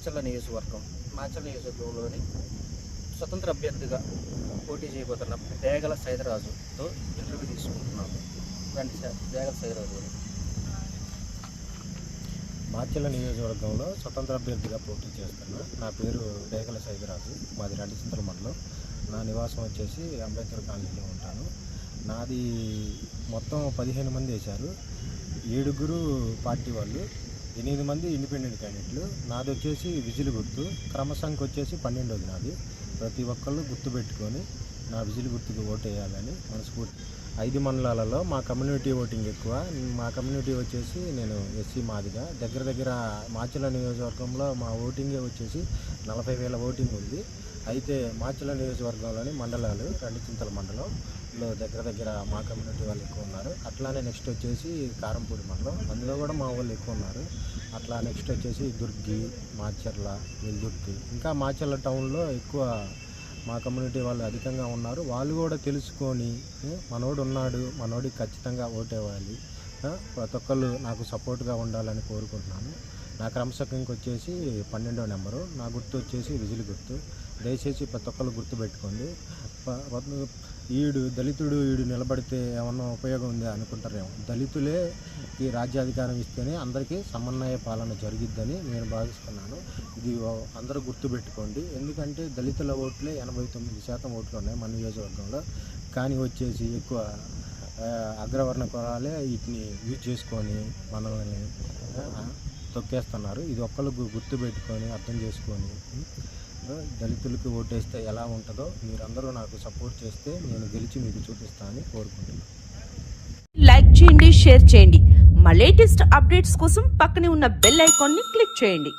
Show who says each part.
Speaker 1: మాచర్ల నియోజకవర్గంలోని స్వతంత్ర అభ్యర్థిగా పోటీ చేయబోతున్న డేగల సైదరాజుతో ఇంటర్వ్యూ తీసుకుంటున్నాము. రండి సార్, డేగల సైదరాజు.
Speaker 2: మాచర్ల నియోజకవర్గంలో స్వతంత్ర అభ్యర్థిగా పోటీ చేస్తున్నా. నా పేరు డేగల సైదరాజు. మాది రండిసింతల మండలం. నా నివాసం వచ్చేసి అంబేద్కర్ కాలనీలో ఉంటాను. నాది మొత్తం 15 మంది వేశారు. 7 పార్టీ వాళ్ళు, 8 మంది ఇండిపెండెంట్ క్యాండిడేట్లు. నాది వచ్చేసి విజిల్ గుర్తు. క్రమసంఖ్య వచ్చేసి 12వ నాది. ప్రతి ఒక్కళ్ళు గుర్తుపెట్టుకొని నా విజిల్ గుర్తుకు ఓటు వేయాలని మనస్ఫూర్తి. 5 మండలాలలో మా కమ్యూనిటీ ఓటింగ్ ఎక్కువ. మా కమ్యూనిటీ వచ్చేసి నేను ఎస్సీ మాదిగా. దగ్గర మాచర్ల నియోజకవర్గంలో మా ఓటింగే వచ్చేసి 40,000 ఓటింగ్ ఉంది. అయితే మాచర్ల నియోజకవర్గంలోని మండలాలు రండిచింతల మండలంలో దగ్గర మా కమ్యూనిటీ వాళ్ళు ఎక్కువ ఉన్నారు. అట్లానే నెక్స్ట్ వచ్చేసి కారంపూడి మండలం, అందులో కూడా మా వాళ్ళు ఎక్కువ ఉన్నారు. అట్లా నెక్స్ట్ వచ్చేసి దుర్గి, మాచర్ల, వెల్దుర్తి, ఇంకా మాచర్ల టౌన్లో ఎక్కువ మా కమ్యూనిటీ వాళ్ళు అధికంగా ఉన్నారు. వాళ్ళు కూడా తెలుసుకొని మనోడు ఉన్నాడు, మనోడికి ఖచ్చితంగా ఓటేవాలి, ప్రతి ఒక్కళ్ళు నాకు సపోర్ట్గా ఉండాలని కోరుకుంటున్నాను. నా క్రమశిక్షణకి వచ్చేసి 12వ నెంబరు. నా గుర్తు వచ్చేసి విజిల్ గుర్తు. దయచేసి ప్రతి ఒక్కళ్ళు గుర్తుపెట్టుకోండి. దళితుడు నిలబడితే ఏమన్నా ఉపయోగం ఉంది అనుకుంటారేమో. దళితులే ఈ రాజ్యాధికారం ఇస్తేనే అందరికీ సమన్వయ పాలన జరిగిద్దని నేను భావిస్తున్నాను. ఇది అందరూ గుర్తుపెట్టుకోండి. ఎందుకంటే దళితుల ఓట్లే 89% ఓట్లు ఉన్నాయి మన నియోజకవర్గంలో. కానీ వచ్చేసి ఎక్కువ అగ్రవర్ణ కులాలే వీటిని యూజ్ చేసుకొని మనల్ని తొక్కేస్తున్నారు. ఇది ఒక్కళ్ళు గుర్తుపెట్టుకొని అర్థం చేసుకొని దళితులకు ఓటేస్తే ఎలా ఉంటుందో మీరందరూ నాకు సపోర్ట్ చేస్తే నేను గెలిచి మీకు చూపిస్తానని కోరుకుంటున్నాను.
Speaker 3: లైక్ చేయండి, షేర్ చేయండి. మా లేటెస్ట్ అప్డేట్స్ కోసం పక్కనే ఉన్న బెల్ ఐకాన్ని క్లిక్ చేయండి.